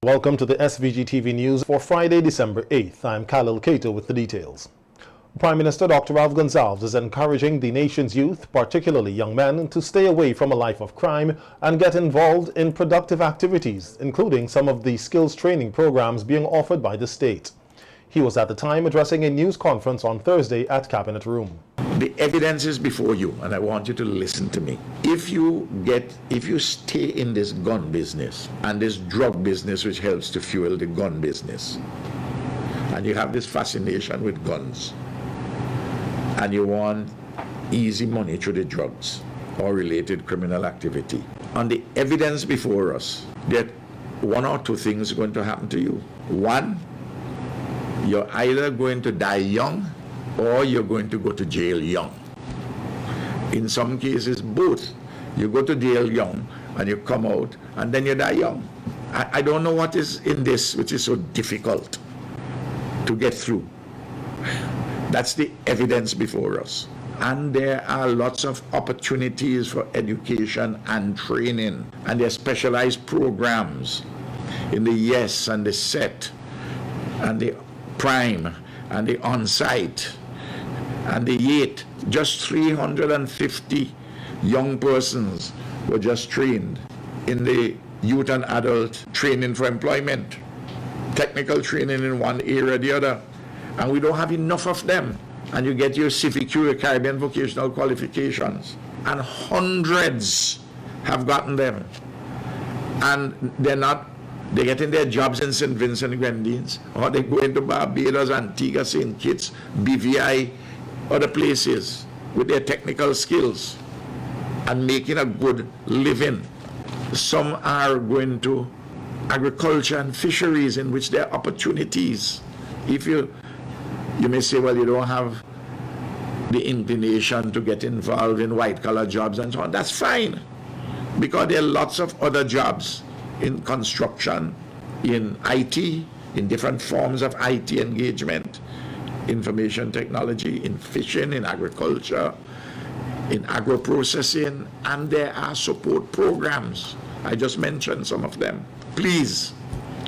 Welcome to the SVG-TV news for Friday, December 8th. I'm Khalil Kato with the details. Prime Minister Dr. Ralph Gonsalves is encouraging the nation's youth, particularly young men, to stay away from a life of crime and get involved in productive activities, including some of the skills training programs being offered by the state. He was at the time addressing a news conference on Thursday at Cabinet Room. The evidence is before you, and I want you to listen to me. If you stay in this gun business and this drug business, which helps to fuel the gun business, and you have this fascination with guns, and you want easy money through the drugs or related criminal activity, on the evidence before us, that one or two things are going to happen to you. One, you're either going to die young or you're going to go to jail young. In some cases, both. You go to jail young and you come out and then you die young. I don't know what is in this which is so difficult to get through. That's the evidence before us. And there are lots of opportunities for education and training, and there are specialized programs in the YES and the SET and the Prime and the On-Site and the YET. Just 350 young persons were just trained in the youth and adult training for employment, technical training in one area or the other. And we don't have enough of them. And you get your CVQ, your Caribbean vocational qualifications, and hundreds have gotten them. And they're getting their jobs in St. Vincent and Grenadines, or they go into Barbados, Antigua, St. Kitts, BVI, other places with their technical skills and making a good living. Some are going to agriculture and fisheries, in which there are opportunities. If you may say, well, you don't have the inclination to get involved in white-collar jobs and so on. That's fine, because there are lots of other jobs in construction, in IT, in different forms of IT engagement, information technology, in fishing, in agriculture, in agro-processing, and there are support programs. I just mentioned some of them. Please,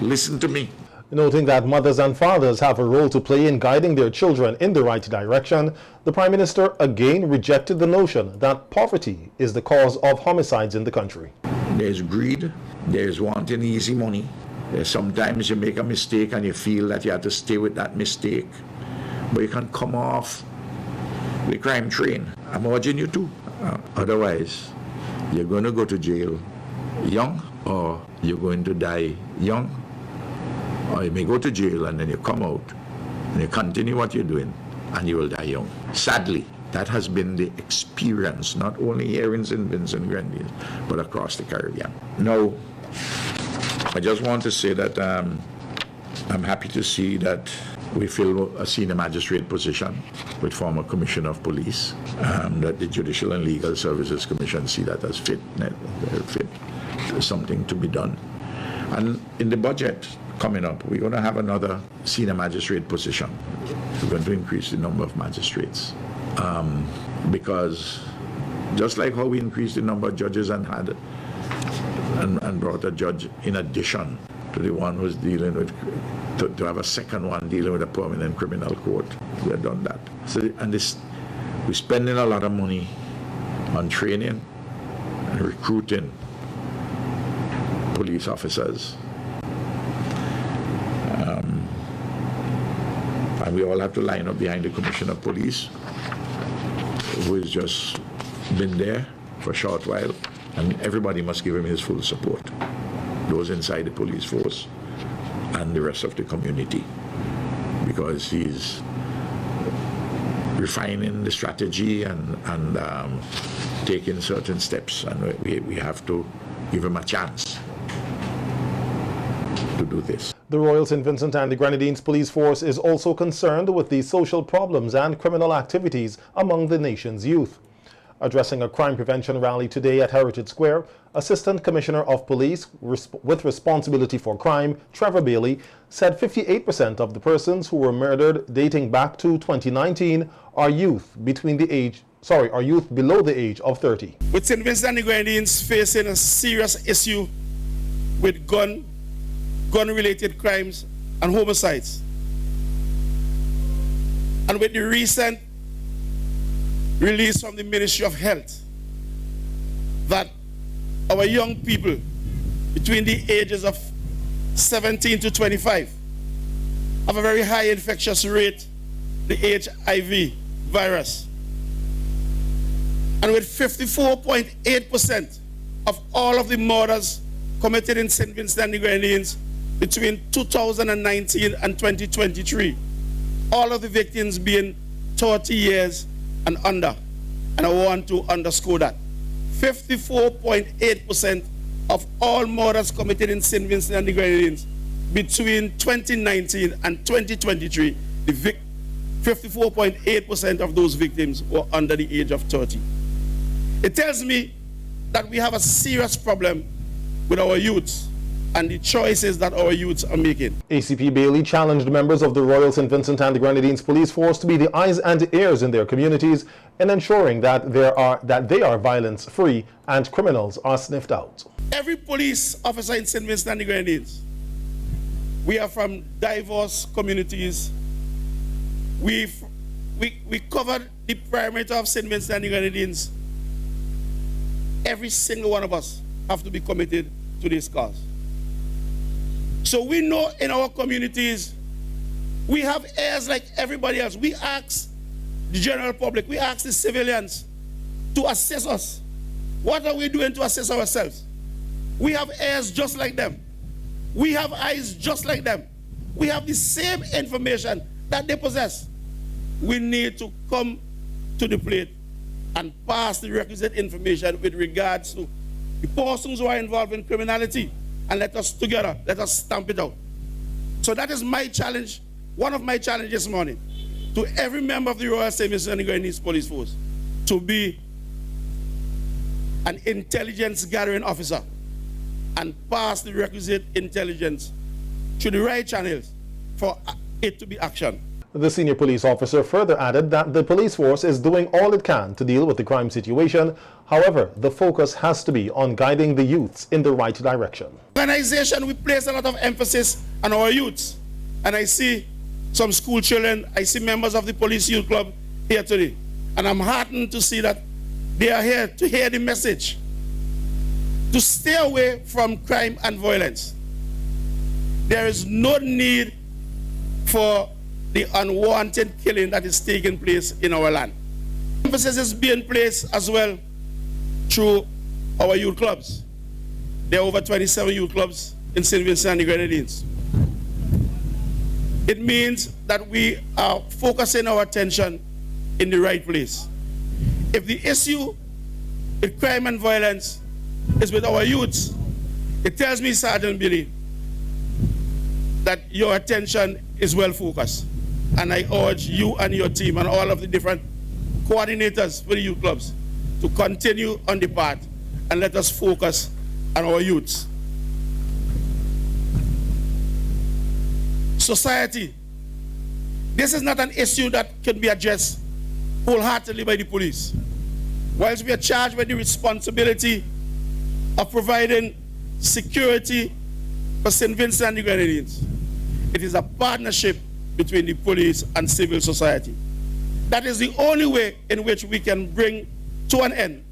listen to me. Noting that mothers and fathers have a role to play in guiding their children in the right direction, the Prime Minister again rejected the notion that poverty is the cause of homicides in the country. There's greed, there's wanting easy money. Sometimes you make a mistake and you feel that you have to stay with that mistake, but you can come off the crime train. I'm urging you to. Otherwise, you're going to go to jail young, or you're going to die young. Or you may go to jail and then you come out and you continue what you're doing and you will die young. Sadly, that has been the experience, not only here in St. Vincent and Grenadines, but across the Caribbean. Now, I just want to say that I'm happy to see that we fill a senior magistrate position with former Commissioner of Police, that the Judicial and Legal Services Commission see that as fit, something to be done. And in the budget coming up, we're going to have another senior magistrate position. We're going to increase the number of magistrates. Because just like how we increased the number of judges and brought a judge in addition to the one who's dealing with, to have a second one dealing with a permanent criminal court, we have done that. So, we're spending a lot of money on training and recruiting police officers. And we all have to line up behind the Commissioner of Police, who has just been there for a short while, and everybody must give him his full support, those inside the police force and the rest of the community, because he's refining the strategy and taking certain steps, and we have to give him a chance to do this. The Royal St. Vincent and the Grenadines Police Force is also concerned with the social problems and criminal activities among the nation's youth. Addressing a crime prevention rally today at Heritage Square, Assistant Commissioner of Police with responsibility for crime, Trevor Bailey, said 58% of the persons who were murdered dating back to 2019 are youth below the age of 30. With St. Vincent and the Grenadines facing a serious issue with gun gun-related crimes and homicides. And with the recent release from the Ministry of Health that our young people between the ages of 17 to 25 have a very high infectious rate, the HIV virus. And with 54.8% of all of the murders committed in St. Vincent and the Grenadines between 2019 and 2023, all of the victims being 30 years and under. And I want to underscore that. 54.8% of all murders committed in St. Vincent and the Grenadines between 2019 and 2023, 54.8% of those victims were under the age of 30. It tells me that we have a serious problem with our youths and the choices that our youths are making. ACP Bailey challenged members of the Royal St. Vincent and the Grenadines Police Force to be the eyes and ears in their communities in ensuring that they are violence-free and criminals are sniffed out. Every police officer in St. Vincent and the Grenadines, we are from diverse communities. We covered the perimeter of St. Vincent and the Grenadines. Every single one of us have to be committed to this cause. So we know in our communities, we have heirs like everybody else. We ask the general public, we ask the civilians to assess us. What are we doing to assess ourselves? We have heirs just like them. We have eyes just like them. We have the same information that they possess. We need to come to the plate and pass the requisite information with regards to the persons who are involved in criminality, and let us together, let us stamp it out. So that is my challenge, one of my challenges this morning, to every member of the Royal St. Vincent and the Grenadines Police Force, to be an intelligence gathering officer and pass the requisite intelligence to the right channels for it to be actioned. The senior police officer further added that the police force is doing all it can to deal with the crime situation. However, the focus has to be on guiding the youths in the right direction. Organization, we place a lot of emphasis on our youths. And I see some school children, I see members of the police youth club here today. And I'm heartened to see that they are here to hear the message, to stay away from crime and violence. There is no need for the unwanted killing that is taking place in our land. Emphasis is being placed as well through our youth clubs. There are over 27 youth clubs in St. Vincent and the Grenadines. It means that we are focusing our attention in the right place. If the issue with crime and violence is with our youths, it tells me, Sergeant Billy, that your attention is well focused. And I urge you and your team and all of the different coordinators for the youth clubs to continue on the path and let us focus on our youths. Society, this is not an issue that can be addressed wholeheartedly by the police. Whilst we are charged with the responsibility of providing security for St. Vincent and the Grenadines, it is a partnership between the police and civil society. That is the only way in which we can bring to an end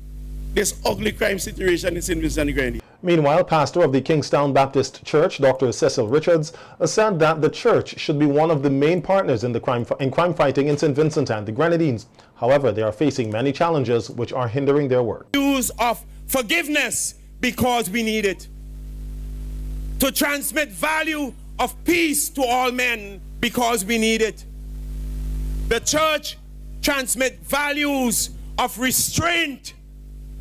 this ugly crime situation in St. Vincent and the Grenadines. Meanwhile, pastor of the Kingstown Baptist Church, Dr. Cecil Richards, said that the church should be one of the main partners in crime fighting in St. Vincent and the Grenadines. However, they are facing many challenges which are hindering their work. Use of forgiveness because we need it. To transmit value of peace to all men because we need it. The church transmit values of restraint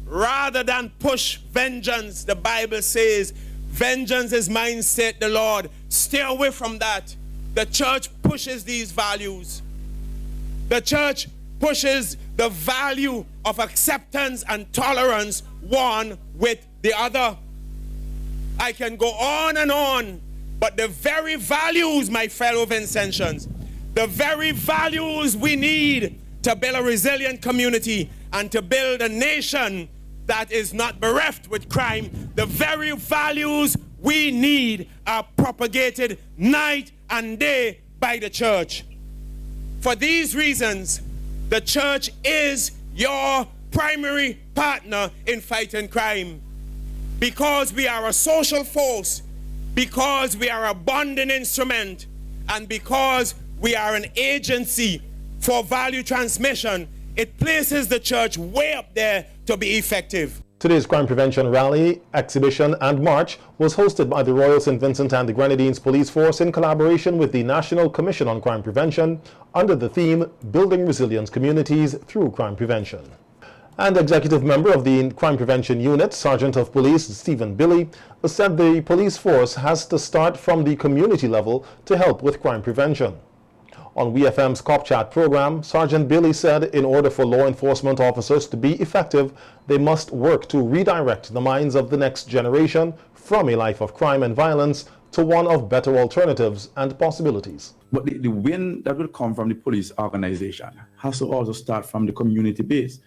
rather than push vengeance. The Bible says, vengeance is mine, said the Lord. Stay away from that. The church pushes these values. The church pushes the value of acceptance and tolerance one with the other. I can go on and on, but the very values, my fellow Vincentians, the very values we need to build a resilient community and to build a nation that is not bereft with crime, the very values we need are propagated night and day by the church. For these reasons, the church is your primary partner in fighting crime. Because we are a social force, because we are a bonding instrument, and because we are an agency for value transmission, it places the church way up there to be effective. Today's crime prevention rally, exhibition and march was hosted by the Royal St. Vincent and the Grenadines Police Force in collaboration with the National Commission on Crime Prevention under the theme Building Resilience Communities Through Crime Prevention. And executive member of the Crime Prevention Unit, Sergeant of Police Stephen Billy, said the police force has to start from the community level to help with crime prevention. On WeFM's Cop Chat program, Sergeant Billy said in order for law enforcement officers to be effective, they must work to redirect the minds of the next generation from a life of crime and violence to one of better alternatives and possibilities. But the win that will come from the police organization has to also start from the community base.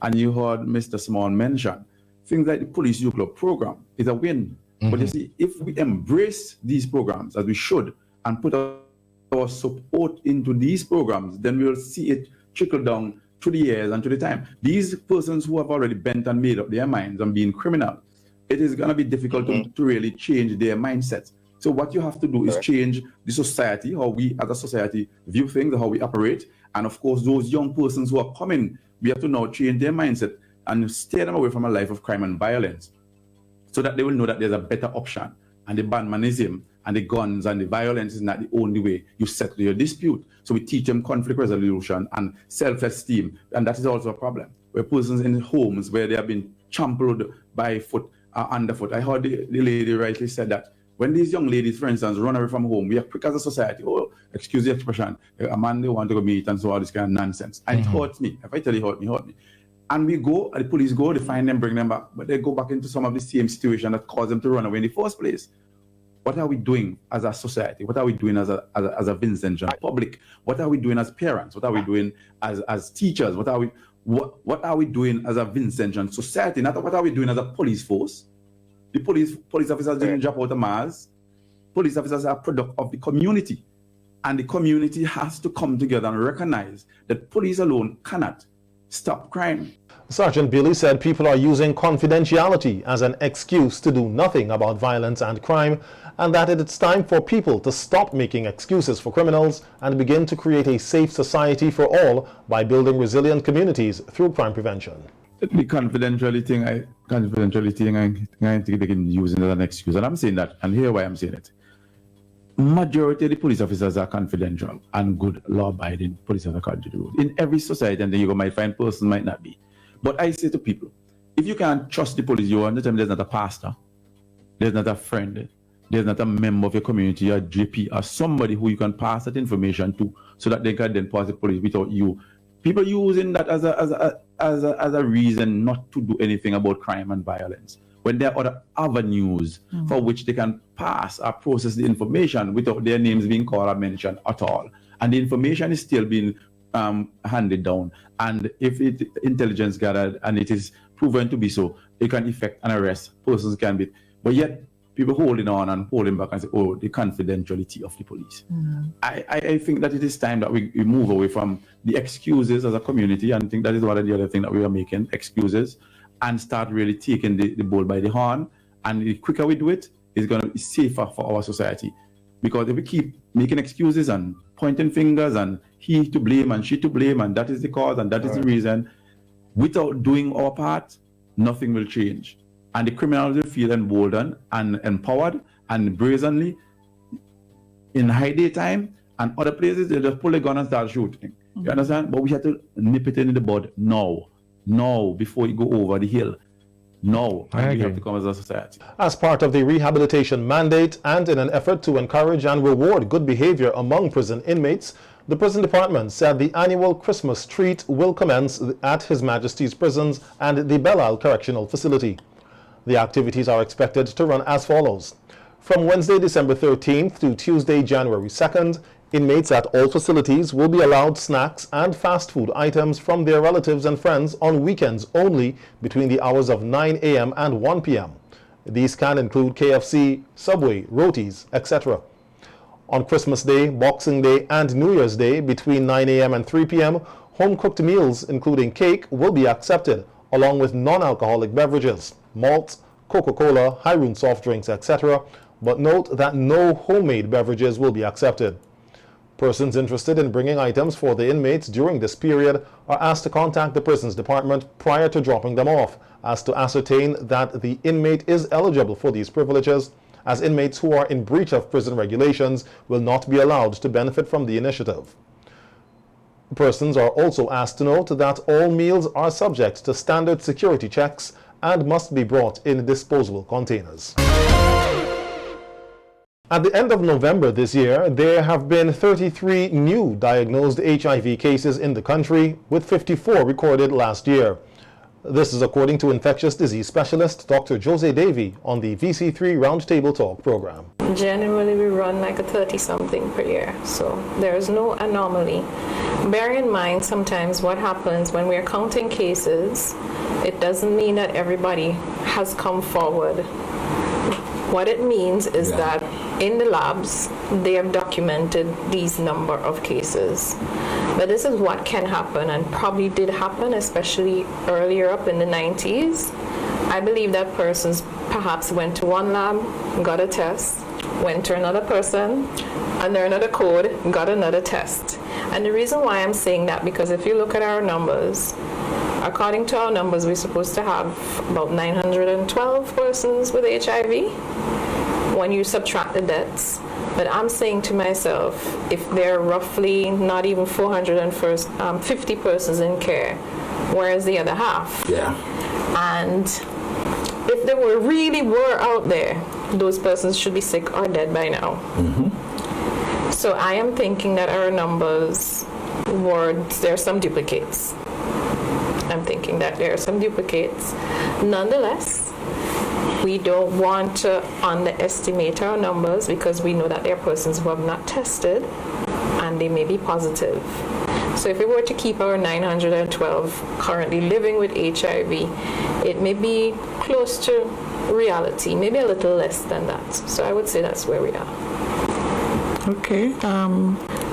And you heard Mr. Small mention things like the Police Youth Club program is a win. But you see, if we embrace these programs as we should and put our support into these programs, then we will see it trickle down through the years and to the time. These persons who have already bent and made up their minds on being criminal, it is going to be difficult to really change their mindsets. So what you have to do is change the society, how we as a society view things, how we operate. And of course, those young persons who are coming, we have to now change their mindset and steer them away from a life of crime and violence so that they will know that there's a better option. And the bandmanism and the guns and the violence is not the only way you settle your dispute. So we teach them conflict resolution and self-esteem. And that is also a problem, where persons in homes where they have been trampled by foot or underfoot. I heard the lady rightly said that when these young ladies, for instance, run away from home, we are quick as a society, oh, excuse the expression, a man they want to go meet and so all this kind of nonsense. And it hurts me. If I tell you it hurt me. And we go, the police go, they find them, bring them back, but they go back into some of the same situation that caused them to run away in the first place. What are we doing as a society? What are we doing as a Vincent public? What are we doing as parents? What are we doing as teachers? What are we doing as a Vincent society? Not what are we doing as a police force? The police officers didn't drop out of Mars. Police officers are a product of the community. And the community has to come together and recognize that police alone cannot stop crime. Sergeant Billy said people are using confidentiality as an excuse to do nothing about violence and crime, and that it's time for people to stop making excuses for criminals and begin to create a safe society for all by building resilient communities through crime prevention. The confidentiality thing, I think they can use it as an excuse. And I'm saying that, and here why I'm saying it. Majority of the police officers are confidential and good law-abiding police officers according to the rule. In every society, and then you might find person might not be. But I say to people, if you can't trust the police, you understand there's not a pastor, there's not a friend, there's not a member of your community, or GP, or somebody who you can pass that information to so that they can then pass the police without you. People using that as a reason not to do anything about crime and violence, when there are other avenues for which they can pass or process the information without their names being called or mentioned at all. And the information is still being handed down. And if intelligence gathered and it is proven to be so, it can effect an arrest. Persons can be, but yet people holding on and holding back and say, oh, the confidentiality of the police. I think that it is time that we move away from the excuses as a community, and I think that is one of the other things that we are making, excuses, and start really taking the bull by the horn. And the quicker we do it, it's going to be safer for our society. Because if we keep making excuses and pointing fingers and he to blame and she to blame and that is the cause and that is the reason, without doing our part, nothing will change. And the criminals will feel emboldened and empowered and brazenly in high daytime and other places, they just pull a gun and start shooting. You understand? But we have to nip it in the bud now, before you go over the hill. No, we have to come as a society. As part of the rehabilitation mandate and in an effort to encourage and reward good behavior among prison inmates, the prison department said the annual Christmas treat will commence at His Majesty's prisons and the Belle Correctional Facility. The activities are expected to run as follows. From Wednesday, December 13th to Tuesday, January 2nd, inmates at all facilities will be allowed snacks and fast food items from their relatives and friends on weekends only between the hours of 9 a.m. and 1 p.m. These can include KFC, Subway, rotis, etc. On Christmas Day, Boxing Day, and New Year's Day, between 9 a.m. and 3 p.m., home-cooked meals, including cake, will be accepted, along with non-alcoholic beverages, malts, Coca-Cola, Hyroon soft drinks, etc. But note that no homemade beverages will be accepted. Persons interested in bringing items for the inmates during this period are asked to contact the prisons department prior to dropping them off, as to ascertain that the inmate is eligible for these privileges, as inmates who are in breach of prison regulations will not be allowed to benefit from the initiative. Persons are also asked to note that all meals are subject to standard security checks and must be brought in disposable containers. At the end of November this year, there have been 33 new diagnosed HIV cases in the country, with 54 recorded last year. This is according to infectious disease specialist Dr. Jose Davy on the VC3 Roundtable Talk program. Generally, we run like a 30-something per year, so there is no anomaly. Bear in mind sometimes what happens when we're counting cases, it doesn't mean that everybody has come forward. What it means is that in the labs, they have documented these number of cases. But this is what can happen and probably did happen, especially earlier up in the 90s. I believe that persons perhaps went to one lab, got a test, went to another person, under another code, got another test. And the reason why I'm saying that, because if you look at our numbers, according to our numbers, we're supposed to have about 912 persons with HIV when you subtract the deaths. But I'm saying to myself, if there are roughly not even 450 persons in care, where's the other half? Yeah. And if they really were out there, those persons should be sick or dead by now. Mm-hmm. So I am thinking that our numbers there are some duplicates. I'm thinking that there are some duplicates. Nonetheless, we don't want to underestimate our numbers, because we know that there are persons who have not tested and they may be positive. So if we were to keep our 912 currently living with HIV, it may be close to reality, maybe a little less than that. So I would say that's where we are. Okay.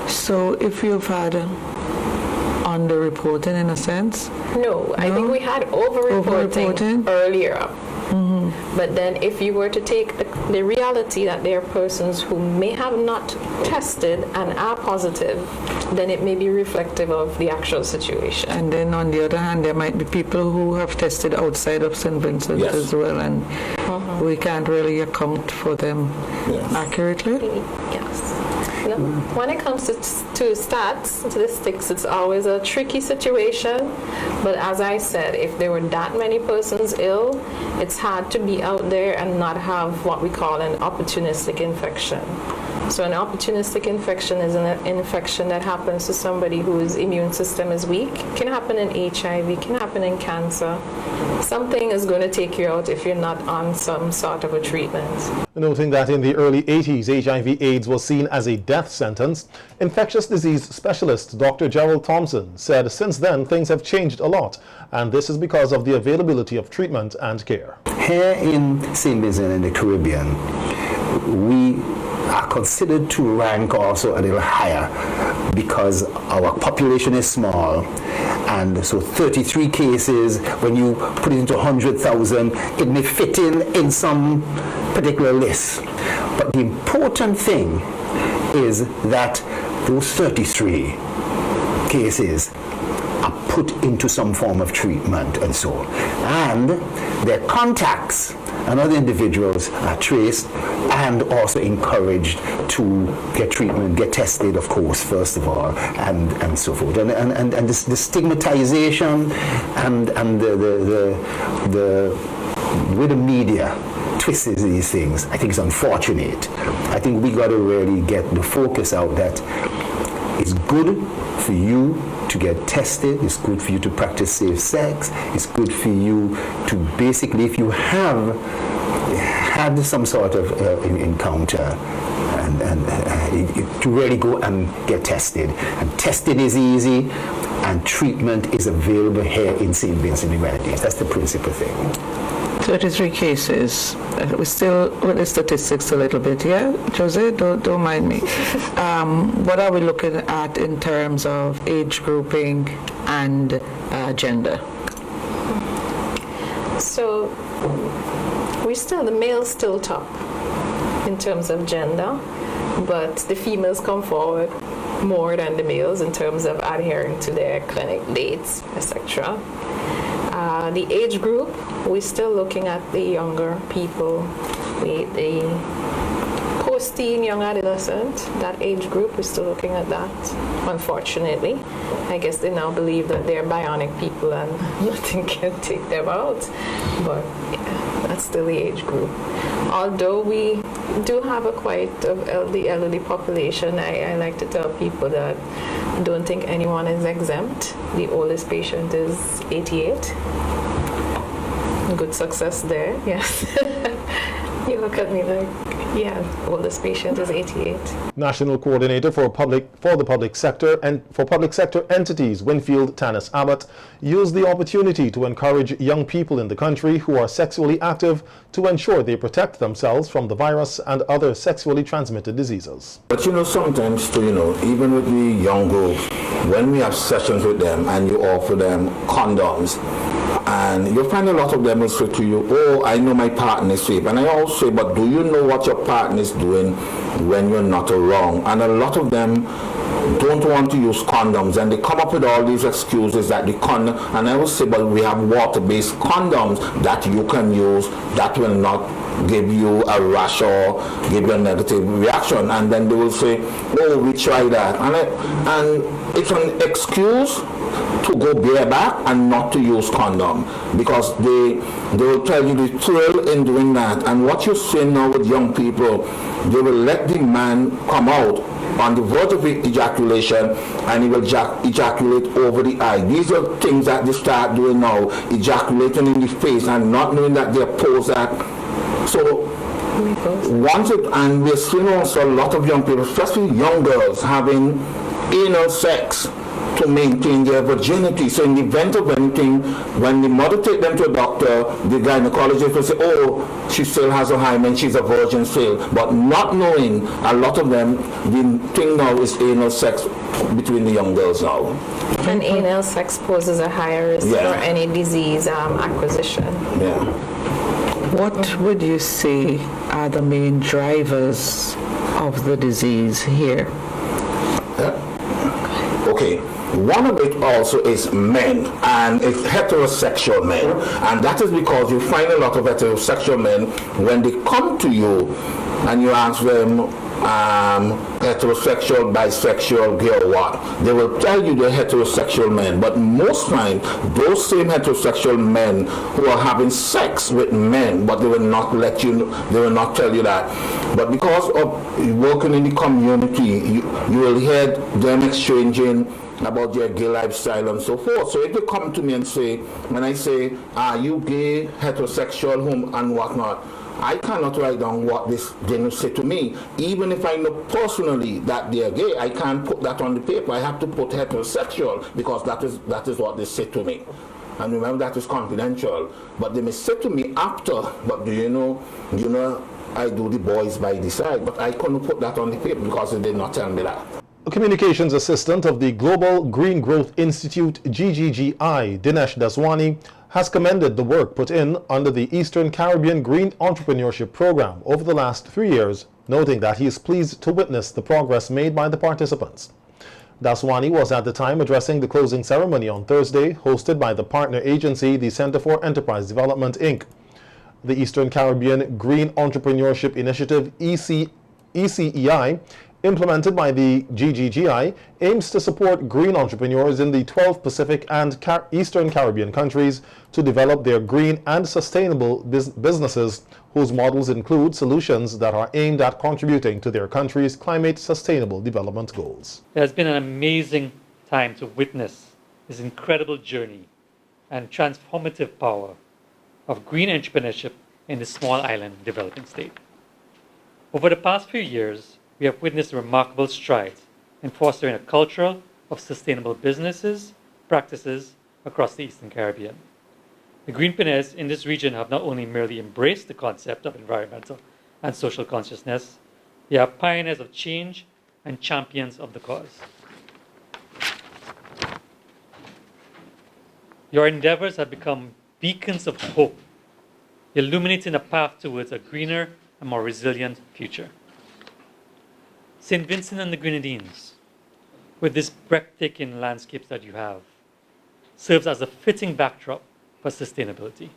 So if you've had underreporting in a sense? No, I think we had overreporting earlier up. Mm-hmm. But then if you were to take the reality that there are persons who may have not tested and are positive, then it may be reflective of the actual situation. And then on the other hand, there might be people who have tested outside of St. Vincent as well, and we can't really account for them accurately. Yes. No. When it comes to stats, statistics, it's always a tricky situation. But as I said, if there were that many persons ill, it's hard to be out there and not have what we call an opportunistic infection. So an opportunistic infection is an infection that happens to somebody whose immune system is weak. It can happen in HIV, it can happen in cancer. Something is going to take you out if you're not on some sort of a treatment. Noting that in the early 80s, HIV/AIDS was seen as a death sentence, infectious disease specialist Dr. Gerald Thompson said since then things have changed a lot, and this is because of the availability of treatment and care. Here in St. Vincent in the Caribbean, we are considered to rank also a little higher because our population is small, and so 33 cases, when you put it into 100,000, it may fit in some particular list. But the important thing is that those 33 cases are put into some form of treatment and so on. And their contacts and other individuals are traced and also encouraged to get treatment, get tested, of course, first of all, and so forth. And the stigmatization and the way the media twists these things, I think is unfortunate. I think we got to really get the focus out that it's good for you to get tested, it's good for you to practice safe sex, it's good for you to basically, if you have had some sort of encounter, and to really go and get tested. And testing is easy, and treatment is available here in St. Vincent and the Grenadines. That's the principal thing. 33 cases. We still, with the statistics a little bit, yeah? Jose, don't mind me. What are we looking at in terms of age grouping and gender? So the males still top in terms of gender, but the females come forward more than the males in terms of adhering to their clinic dates, etc. The age group, we're still looking at the younger people, the post-teen, young adolescent, that age group, we're still looking at that, unfortunately. I guess they now believe that they're bionic people and nothing can take them out, but yeah, that's still the age group. Although we do have a quite of the elderly population, I like to tell people that I don't think anyone is exempt. The oldest patient is 88. Good success there, yes. You look at me like, yeah, oldest patient is 88. National Coordinator for the Public Sector and for Public Sector Entities, Winfield Tanis Abbott, used the opportunity to encourage young people in the country who are sexually active to ensure they protect themselves from the virus and other sexually transmitted diseases. But sometimes too, even with the young groups, when we have sessions with them and you offer them condoms, and you'll find a lot of them will say to you, oh, I know my partner is safe. And I always say, but do you know what your partner is doing when you're not around? And a lot of them don't want to use condoms, and they come up with all these excuses that the condom, and I will say, but we have water-based condoms that you can use that will not give you a rash or give you a negative reaction. And then they will say, oh, we tried that. And it's an excuse to go bareback and not to use condom, because they will tell you the thrill in doing that. And what you're seeing now with young people, they will let the man come out on the verge of ejaculation, and he will ejaculate over the eye. These are things that they start doing now, ejaculating in the face and not knowing that they're posed at. So once it, and we're seeing also a lot of young people, especially young girls, having anal sex to maintain their virginity. So in the event of anything, when the mother take them to a doctor, the gynecologist will say, oh, she still has a hymen, she's a virgin still. But not knowing, a lot of them, the thing now is anal sex between the young girls now. And anal sex poses a higher risk for any disease acquisition. Yeah. What would you say are the main drivers of the disease here? Okay. One of it also is men, and it's heterosexual men, and that is because you find a lot of heterosexual men, when they come to you and you ask them heterosexual, bisexual, gay or what, they will tell you they're heterosexual men, but most times those same heterosexual men who are having sex with men, but they will not let you know, they will not tell you that. But because of working in the community, you will hear them exchanging about their gay lifestyle and so forth. So if they come to me and say, when I say, are you gay, heterosexual, whom and whatnot, I cannot write down what they will say to me. Even if I know personally that they are gay, I can't put that on the paper. I have to put heterosexual, because that is what they say to me. And remember, that is confidential. But they may say to me after, but do you know, I do the boys by the side, but I couldn't put that on the paper because they did not tell me that. A communications assistant of the Global Green Growth Institute, GGGI, Dinesh Daswani, has commended the work put in under the Eastern Caribbean Green Entrepreneurship Program over the last 3 years, noting that he is pleased to witness the progress made by the participants. Daswani was at the time addressing the closing ceremony on Thursday, hosted by the partner agency, the Center for Enterprise Development, Inc. The Eastern Caribbean Green Entrepreneurship Initiative, ECEI, implemented by the GGGI, aims to support green entrepreneurs in the 12 Pacific and Eastern Caribbean countries to develop their green and sustainable businesses, whose models include solutions that are aimed at contributing to their country's climate sustainable development goals. It has been an amazing time to witness this incredible journey and transformative power of green entrepreneurship in this small island developing state. Over the past few years, we have witnessed remarkable strides in fostering a culture of sustainable businesses, practices across the Eastern Caribbean. The greenpreneurs in this region have not only merely embraced the concept of environmental and social consciousness, they are pioneers of change and champions of the cause. Your endeavors have become beacons of hope, illuminating a path towards a greener and more resilient future. St. Vincent and the Grenadines, with this breathtaking landscapes that you have, serves as a fitting backdrop for sustainability.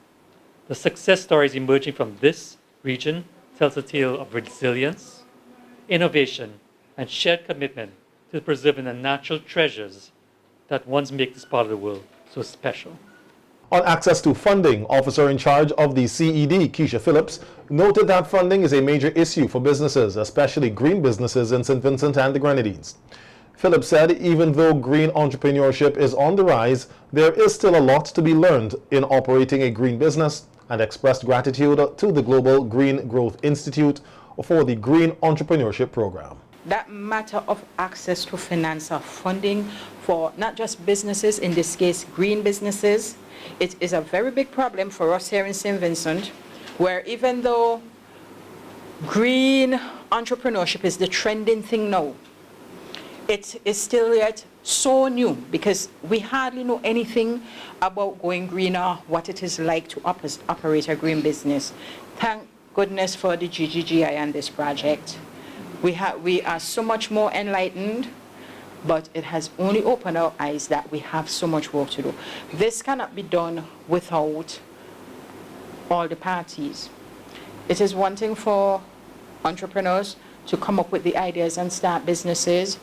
The success stories emerging from this region tells a tale of resilience, innovation, and shared commitment to preserving the natural treasures that once make this part of the world so special. On access to funding, officer in charge of the CED, Keisha Phillips, noted that funding is a major issue for businesses, especially green businesses in St. Vincent and the Grenadines. Phillips said even though green entrepreneurship is on the rise, there is still a lot to be learned in operating a green business, and expressed gratitude to the Global Green Growth Institute for the Green Entrepreneurship Program. That matter of access to finance or funding for not just businesses, in this case green businesses, it is a very big problem for us here in St. Vincent, where even though green entrepreneurship is the trending thing now, it is still yet so new because we hardly know anything about going green or what it is like to operate a green business. Thank goodness for the GGGI and this project. We are so much more enlightened, but it has only opened our eyes that we have so much work to do. This cannot be done without all the parties. It is one thing for entrepreneurs to come up with the ideas and start businesses,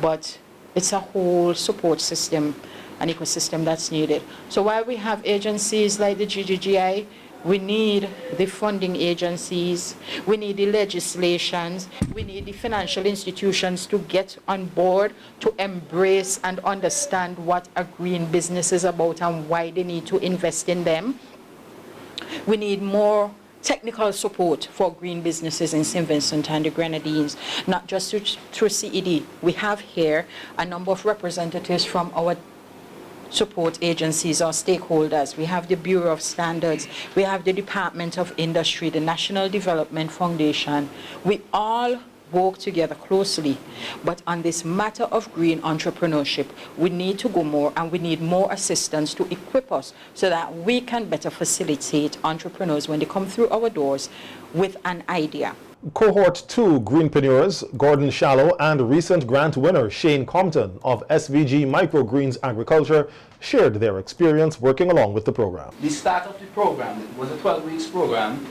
but it's a whole support system, an ecosystem that's needed. So while we have agencies like the GGGI, we need the funding agencies, we need the legislations, we need the financial institutions to get on board, to embrace and understand what a green business is about and why they need to invest in them. We need more technical support for green businesses in St. Vincent and the Grenadines, not just through CED. We have here a number of representatives from our support agencies or stakeholders. We have the Bureau of Standards, we have the Department of Industry, the National Development Foundation. We all work together closely, but on this matter of green entrepreneurship, we need to go more, and we need more assistance to equip us so that we can better facilitate entrepreneurs when they come through our doors with an idea. Cohort 2 greenpreneurs Gordon Shallow and recent grant winner Shane Compton of SVG Microgreens Agriculture shared their experience working along with the program. The start of the program, it was a 12 weeks program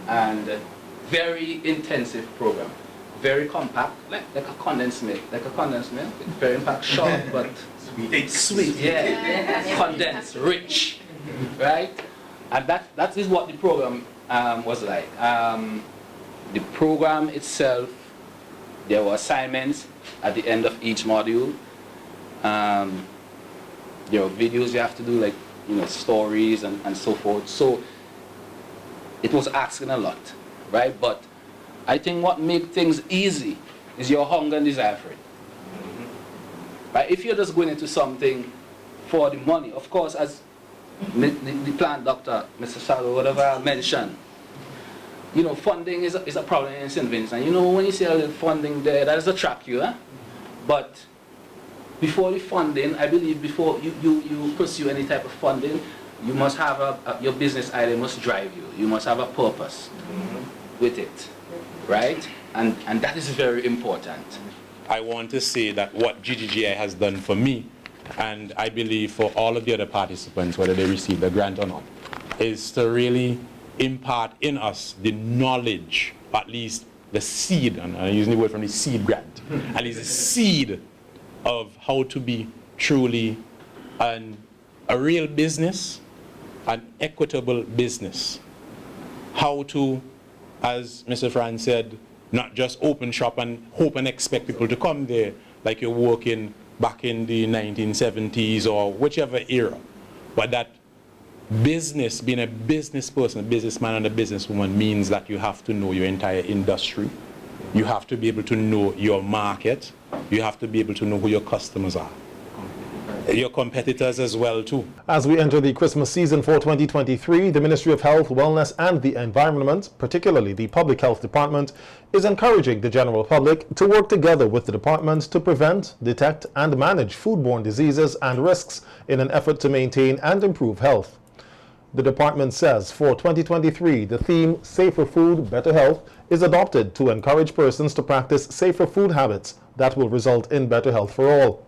and a very intensive program. Very compact, like a condensed milk. Very impact, short but sweet, yeah. Condensed, rich, right? And that is what the program was like. The program itself, there were assignments at the end of each module. There were videos you have to do, like, stories and so forth. So it was asking a lot, right? But I think what makes things easy is your hunger and desire for it. Right? If you're just going into something for the money, of course, as the plant doctor, Mr. Shallow, whatever I mentioned, funding is a problem in St. Vincent. When you see a little funding there, that does attract you, huh? But before the funding, I believe before you pursue any type of funding, you must have your business idea must drive you. You must have a purpose with it, right? And that is very important. I want to say that what GGGI has done for me, and I believe for all of the other participants, whether they receive the grant or not, is to really impart in us the knowledge, at least the seed, and I'm using the word from the seed grant, at least the seed of how to be truly a real business, an equitable business. How to, as Mr. Franz said, not just open shop and hope and expect people to come there like you're working back in the 1970s or whichever era, but that business, being a business person, a businessman and a businesswoman means that you have to know your entire industry. You have to be able to know your market. You have to be able to know who your customers are. your competitors as well too. As we enter the Christmas season for 2023, the Ministry of Health, Wellness and the Environment, particularly the Public Health Department, is encouraging the general public to work together with the department to prevent, detect and manage foodborne diseases and risks in an effort to maintain and improve health. The department says for 2023, the theme Safer Food, Better Health is adopted to encourage persons to practice safer food habits that will result in better health for all.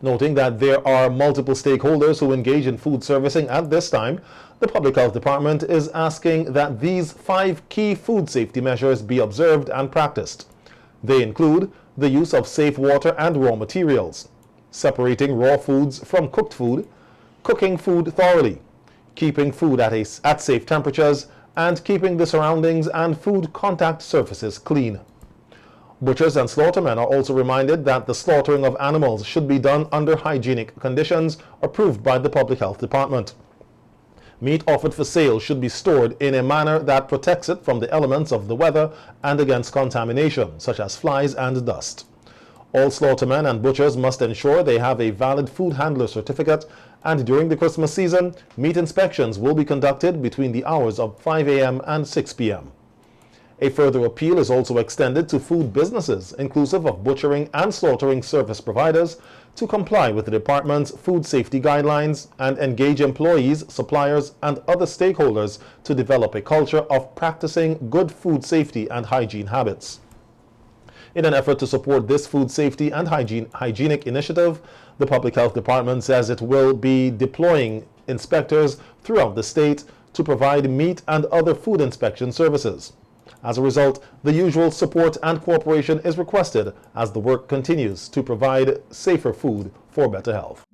Noting that there are multiple stakeholders who engage in food servicing at this time, the Public Health Department is asking that these 5 key food safety measures be observed and practiced. They include the use of safe water and raw materials, separating raw foods from cooked food, cooking food thoroughly, keeping food at safe temperatures, and keeping the surroundings and food contact surfaces clean. Butchers and slaughtermen are also reminded that the slaughtering of animals should be done under hygienic conditions approved by the Public Health Department. Meat offered for sale should be stored in a manner that protects it from the elements of the weather and against contamination, such as flies and dust. All slaughtermen and butchers must ensure they have a valid food handler certificate, and during the Christmas season, meat inspections will be conducted between the hours of 5 a.m. and 6 p.m. A further appeal is also extended to food businesses, inclusive of butchering and slaughtering service providers, to comply with the department's food safety guidelines and engage employees, suppliers, and other stakeholders to develop a culture of practicing good food safety and hygiene habits. In an effort to support this food safety and hygienic initiative, the Public Health Department says it will be deploying inspectors throughout the state to provide meat and other food inspection services. As a result, the usual support and cooperation is requested as the work continues to provide safer food for better health.